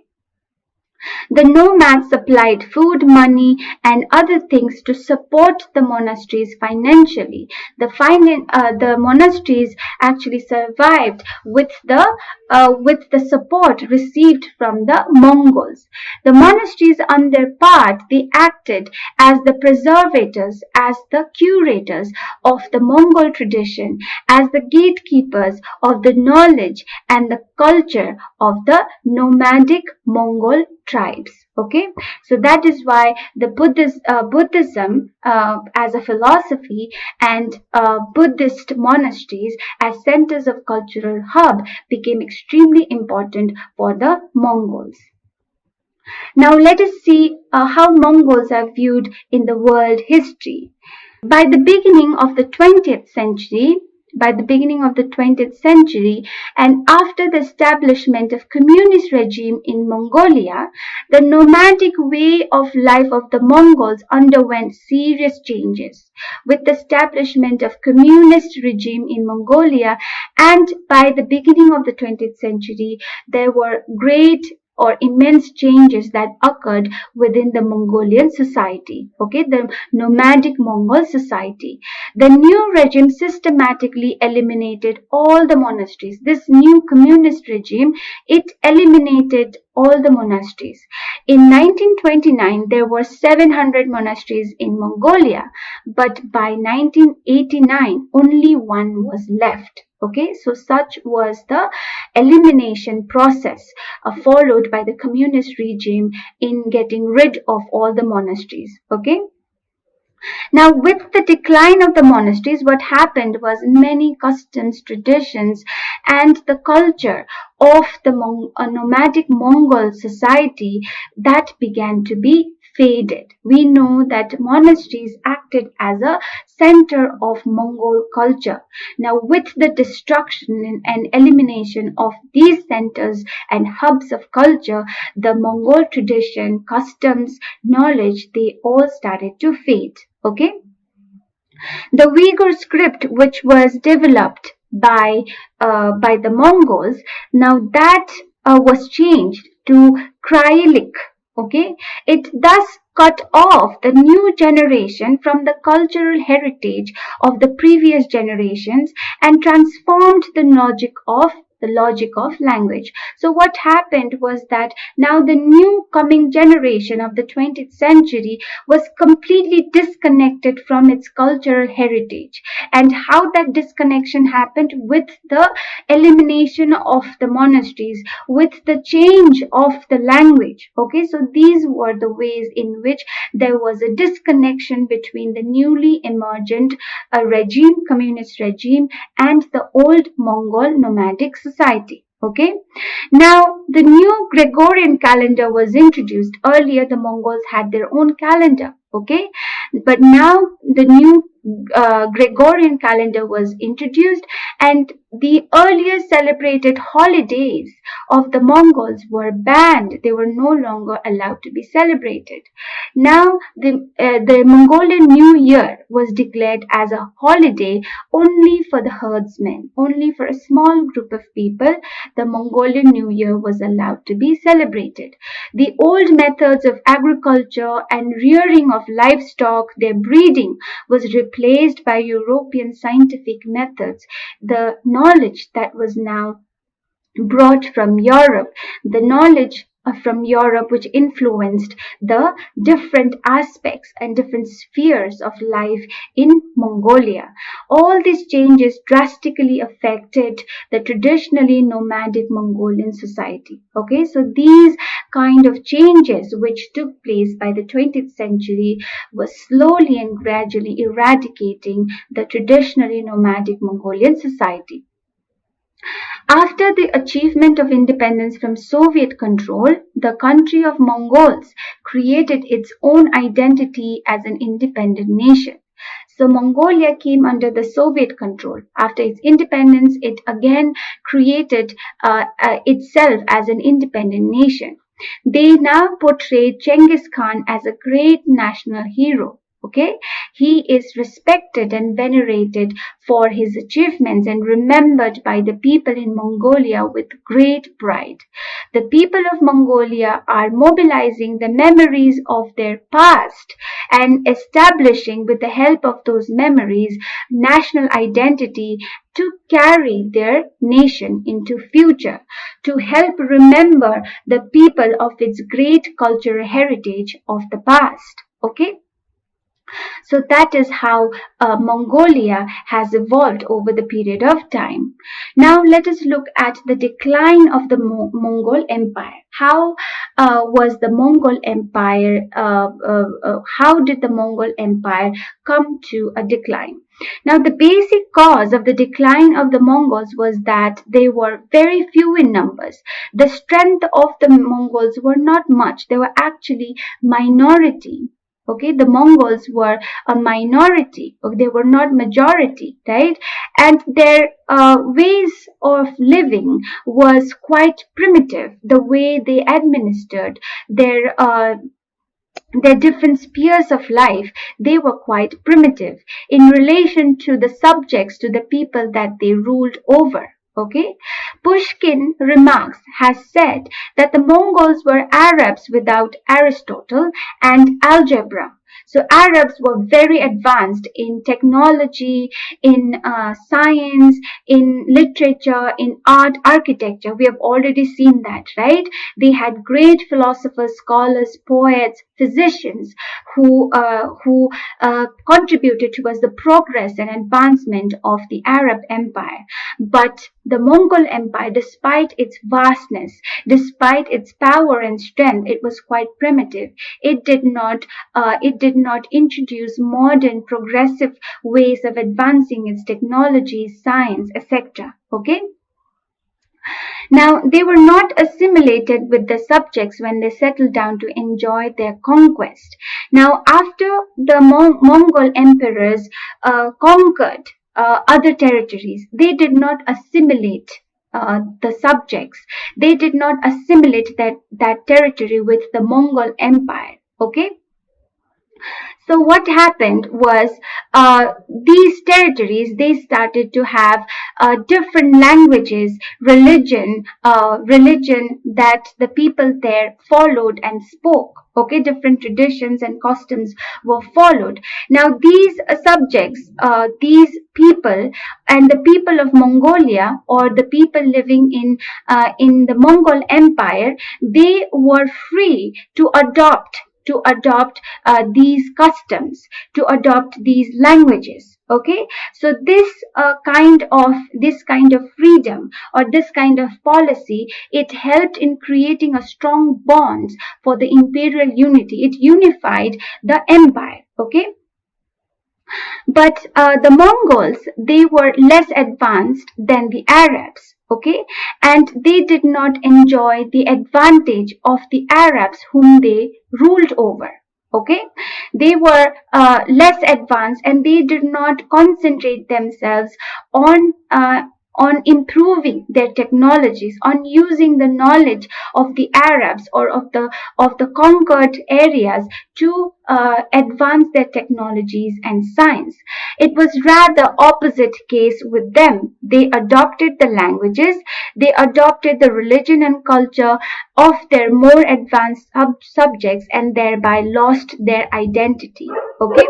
the nomads supplied food, money, and other things to support the monasteries financially. The monasteries actually survived with the support received from the Mongols. The monasteries, on their part, they acted as the preservators, as the curators of the Mongol tradition, as the gatekeepers of the knowledge and the culture of the nomadic Mongol tribes. Okay, so that is why the Buddhism as a philosophy and Buddhist monasteries as centers of cultural hub became extremely important for the Mongols. Now let us see how Mongols are viewed in the world history. By the beginning of the 20th century, and after the establishment of communist regime in Mongolia, the nomadic way of life of the Mongols underwent serious changes. With the establishment of communist regime in Mongolia, and by the beginning of the 20th century, there were great or immense changes that occurred within the Mongolian society, okay, the nomadic Mongol society. The new regime systematically eliminated all the monasteries. This new communist regime, it eliminated all the monasteries. In 1929, there were 700 monasteries in Mongolia, but by 1989, only one was left. Okay, so such was the elimination process followed by the communist regime in getting rid of all the monasteries. Okay. Now, with the decline of the monasteries, what happened was many customs, traditions, and the culture of the nomadic Mongol society that began to be faded. We know that monasteries acted as a center of Mongol culture. Now, with the destruction and elimination of these centers and hubs of culture, the Mongol tradition, customs, knowledge, they all started to fade. Okay, the Uyghur script, which was developed by the Mongols, now that was changed to Cyrillic. Okay, it thus cut off the new generation from the cultural heritage of the previous generations and transformed the logic of language. So what happened was that now the new coming generation of the 20th century was completely disconnected from its cultural heritage. And how that disconnection happened with the elimination of the monasteries, with the change of the language. Okay, so these were the ways in which there was a disconnection between the newly emergent communist regime, and the old Mongol nomadic society. Okay. Now, the new Gregorian calendar was introduced. Earlier, the Mongols had their own calendar. Okay. But now the new Gregorian calendar was introduced, and the earlier celebrated holidays of the Mongols were banned. They were no longer allowed to be celebrated. Now, the Mongolian New Year was declared as a holiday only for the herdsmen, only for a small group of people. The Mongolian New Year was allowed to be celebrated. The old methods of agriculture and rearing of livestock, their breeding, was replaced by European scientific methods. The knowledge that was now brought from Europe, the knowledge from Europe which influenced the different aspects and different spheres of life in Mongolia. All these changes drastically affected the traditionally nomadic Mongolian society. Okay, so these kind of changes which took place by the 20th century was slowly and gradually eradicating the traditionally nomadic Mongolian society. After the achievement of independence from Soviet control, the country of Mongols created its own identity as an independent nation. So Mongolia came under the Soviet control. After its independence, it again created itself as an independent nation. They now portrayed Genghis Khan as a great national hero. Okay, he is respected and venerated for his achievements and remembered by the people in Mongolia with great pride. The people of Mongolia are mobilizing the memories of their past and establishing, with the help of those memories, national identity to carry their nation into future, to help remember the people of its great cultural heritage of the past. Okay. So that is how Mongolia has evolved over the period of time. Now let us look at the decline of the Mongol Empire. How was the Mongol Empire, how did the Mongol Empire come to a decline? Now, the basic cause of the decline of the Mongols was that they were very few in numbers. The strength of the Mongols were not much. They were actually minority. Okay, the Mongols were a minority. Okay, they were not majority, right? And their ways of living was quite primitive. The way they administered their different spheres of life, they were quite primitive in relation to the subjects, to the people that they ruled over. Okay, Pushkin remarks, has said that the Mongols were Arabs without Aristotle and algebra. So Arabs were very advanced in technology, in science, in literature, in art, architecture. We have already seen that, right? They had great philosophers, scholars, poets, physicians who contributed towards the progress and advancement of the Arab Empire. But the Mongol Empire, despite its vastness, despite its power and strength, it was quite primitive. It did not introduce modern, progressive ways of advancing its technology, science, etc. Okay. Now, they were not assimilated with the subjects when they settled down to enjoy their conquest. Now, after the Mongol emperors conquered other territories, they did not assimilate the subjects. They did not assimilate that territory with the Mongol Empire. Okay. So what happened was these territories, they started to have different languages, religion that the people there followed and spoke. Okay, different traditions and customs were followed. Now these subjects, these people, and the people of Mongolia, or the people living in the Mongol Empire, they were free to adopt these customs, to adopt these languages. Okay, so this kind of freedom, or this kind of policy, it helped in creating a strong bond for the imperial unity. It unified the empire. Okay. But the Mongols, they were less advanced than the Arabs. Okay, and they did not enjoy the advantage of the Arabs whom they ruled over. Okay, they were less advanced, and they did not concentrate themselves on on improving their technologies, on using the knowledge of the Arabs or of the conquered areas to advance their technologies and science. It was rather opposite case with them. They adopted the languages, they adopted the religion and culture of their more advanced subjects, and thereby lost their identity. Okay,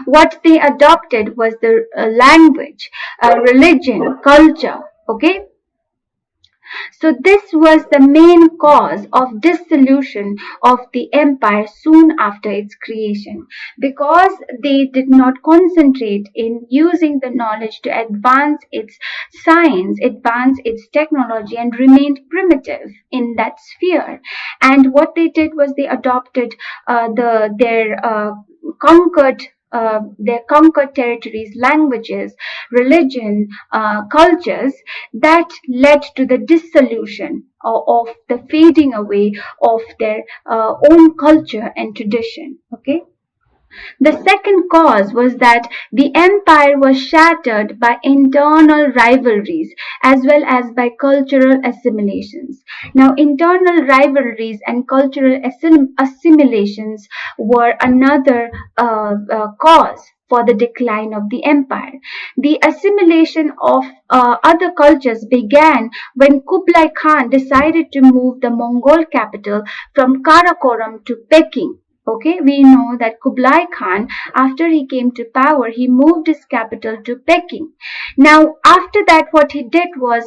what they adopted was the language, religion, culture. Okay, so this was the main cause of dissolution of the empire soon after its creation, because they did not concentrate in using the knowledge to advance its science, advance its technology, and remained primitive in that sphere. And what they did was they adopted their conquered territories, languages, religion, cultures, that led to the dissolution of the fading away of their own culture and tradition. Okay. The second cause was that the empire was shattered by internal rivalries as well as by cultural assimilations. Now, internal rivalries and cultural assimilations were another cause for the decline of the empire. The assimilation of other cultures began when Kublai Khan decided to move the Mongol capital from Karakoram to Peking. Okay, we know that Kublai Khan, after he came to power, he moved his capital to Peking. Now, after that, what he did was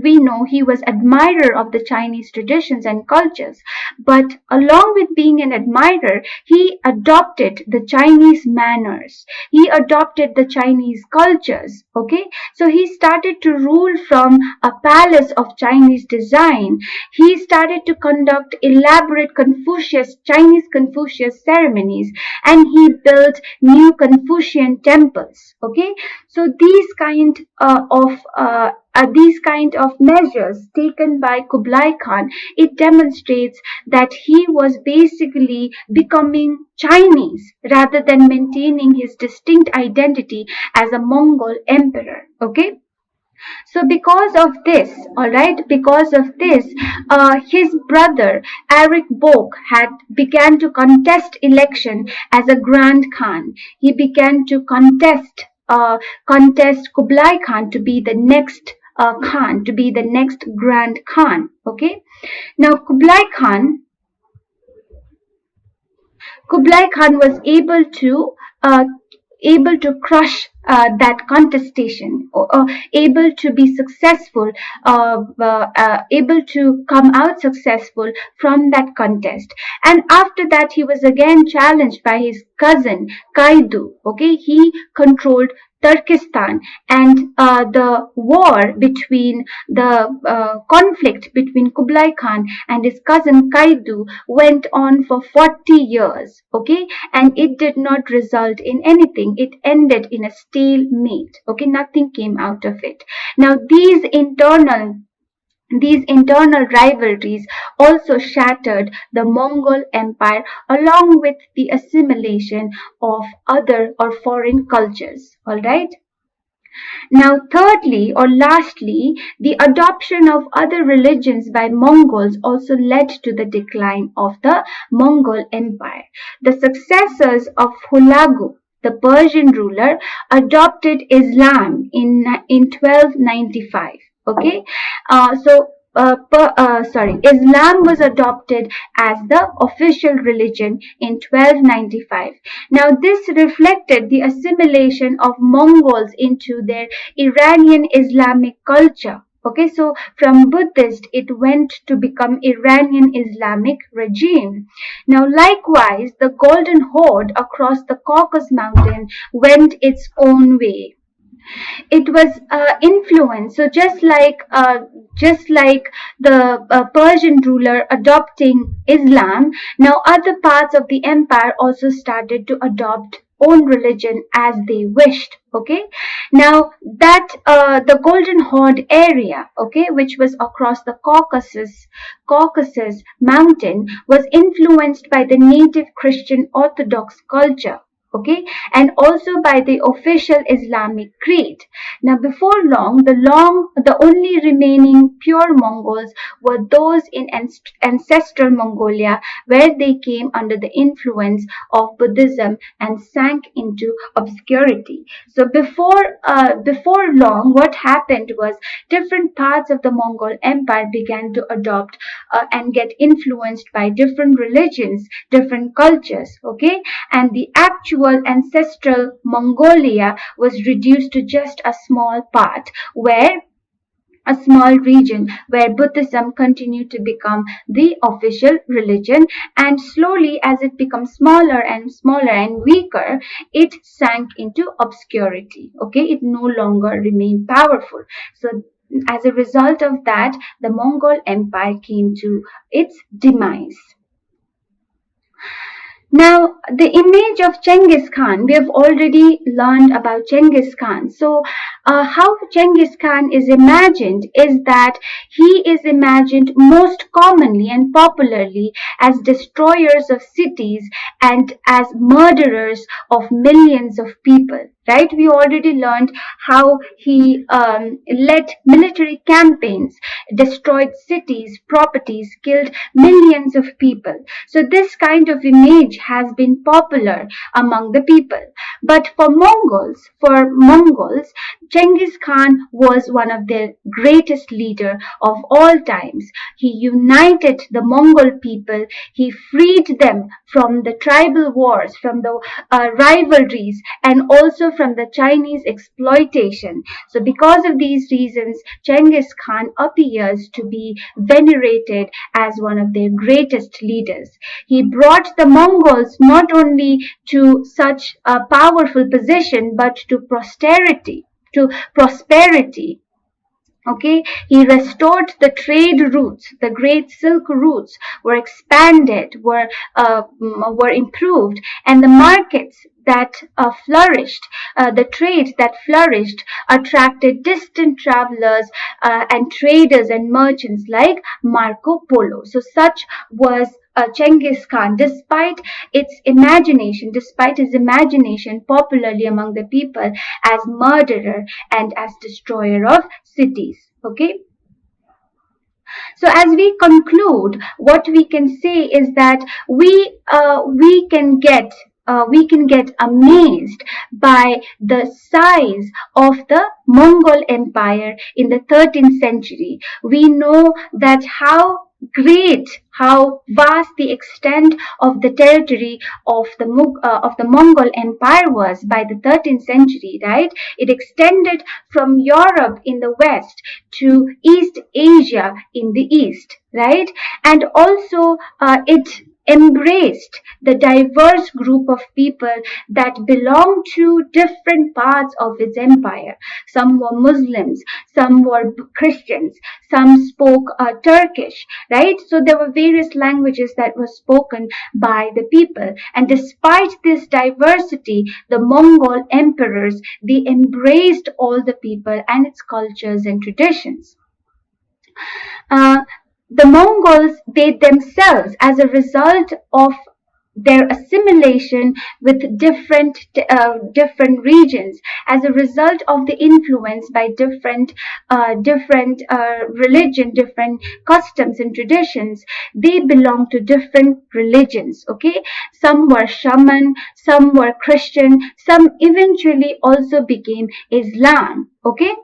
we know he was admirer of the Chinese traditions and cultures, but along with being an admirer, he adopted the Chinese manners. He adopted the Chinese cultures. Okay, so he started to rule from a palace of Chinese design. He started to conduct elaborate Chinese Confucius ceremonies, and he built new Confucian temples. Okay, so these kind of measures taken by Kublai Khan, it demonstrates that he was basically becoming Chinese rather than maintaining his distinct identity as a Mongol emperor. Okay. So because of this, all right, because of this, his brother Eric Bok had began to contest election as a Grand Khan. He began to contest Kublai Khan to be the next Khan, to be the next Grand Khan. Okay, now Kublai Khan was able to crush that contestation, able to be successful, able to come out successful from that contest. And after that, he was again challenged by his cousin Kaidu. Okay, he controlled Turkestan, and the conflict between Kublai Khan and his cousin Kaidu went on for 40 years. Okay, and it did not result in anything. It ended in a stalemate. Okay, nothing came out of it. Now, these internal rivalries also shattered the Mongol Empire along with the assimilation of other or foreign cultures. All right. Now, thirdly or lastly, the adoption of other religions by Mongols also led to the decline of the Mongol Empire. The successors of Hulagu, the Persian ruler, adopted Islam in 1295. Okay, Islam was adopted as the official religion in 1295. Now, this reflected the assimilation of Mongols into their Iranian Islamic culture. Okay, so from Buddhist, it went to become Iranian Islamic regime. Now, likewise, the Golden Horde across the Caucasus Mountain went its own way. It was influenced. So just like the Persian ruler adopting Islam, now other parts of the empire also started to adopt own religion as they wished. Okay, now that the Golden Horde area, okay, which was across the Caucasus mountain, was influenced by the native Christian Orthodox culture, okay, and also by the official Islamic creed. Now before the only remaining pure Mongols were those in ancestral Mongolia, where they came under the influence of Buddhism and sank into obscurity. So before long, what happened was different parts of the Mongol Empire began to adopt and get influenced by different religions, different cultures, okay, and the actual ancestral Mongolia was reduced to just a small part where a small region where Buddhism continued to become the official religion, and slowly as it becomes smaller and weaker, it sank into obscurity. Okay, it no longer remained powerful. So as a result of that, the Mongol Empire came to its demise. Now, the image of Genghis Khan, we have already learned about Genghis Khan. So, how Genghis Khan is imagined is that he is imagined most commonly and popularly as destroyers of cities and as murderers of millions of people. Right? We already learned how he led military campaigns, destroyed cities, properties, killed millions of people. So this kind of image has been popular among the people. But for Mongols, Genghis Khan was one of their greatest leader of all times. He united the Mongol people. He freed them from the tribal wars, from the rivalries, and also from the Chinese exploitation. So because of these reasons, Genghis Khan appears to be venerated as one of their greatest leaders. He brought the Mongols not only to such a powerful position, but to prosperity. Okay, he restored the trade routes. The great silk routes were expanded, were improved, and the markets that flourished, the trade that flourished, attracted distant travelers and traders and merchants like Marco Polo. So such was Genghis Khan, despite his imagination popularly among the people as murderer and as destroyer of cities. Okay. So as we conclude, what we can say is that we can get amazed by the size of the Mongol Empire in the 13th century. We know that how vast the extent of the territory of the Mongol Empire was by the 13th century, right? It extended from Europe in the west to East Asia in the east, right? And also it embraced the diverse group of people that belonged to different parts of its empire. Some were Muslims, some were Christians, some spoke Turkish, right? So there were various languages that were spoken by the people. And despite this diversity, the Mongol emperors, they embraced all the people and its cultures and traditions. The Mongols, they themselves, as a result of their assimilation with different regions, as a result of the influence by different religion, different customs and traditions, they belong to different religions. Okay, some were shaman, some were Christian, some eventually also became Islam. Okay.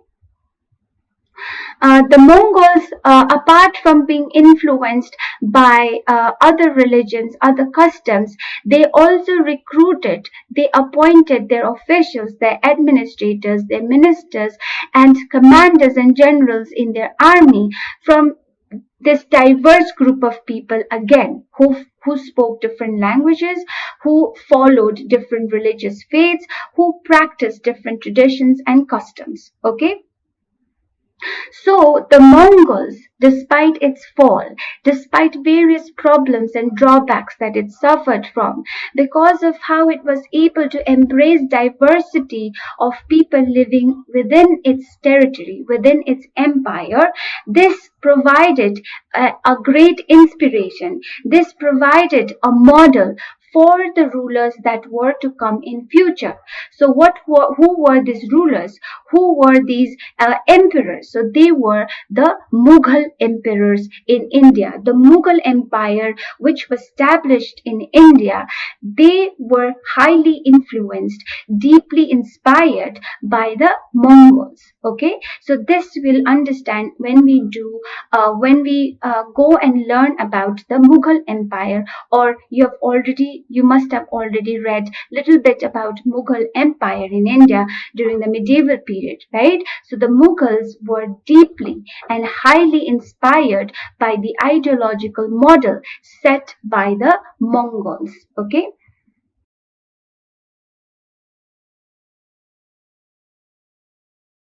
The Mongols, apart from being influenced by other religions, other customs, they also recruited, they appointed their officials, their administrators, their ministers, and commanders and generals in their army from this diverse group of people again who spoke different languages, who followed different religious faiths, who practiced different traditions and customs. Okay. So the Mongols, despite its fall, despite various problems and drawbacks that it suffered from, because of how it was able to embrace diversity of people living within its territory, within its empire, this provided a great inspiration. This provided a model for the rulers that were to come in future. So who were these rulers? Who were these emperors? So they were the Mughal emperors in India. The Mughal Empire, which was established in India, they were highly influenced, deeply inspired by the Mongols. Okay, so this we'll understand when we go and learn about the Mughal Empire, or you must have already read little bit about Mughal Empire in India during the medieval period, right? So the Mughals were deeply and highly inspired by the ideological model set by the Mongols. Okay,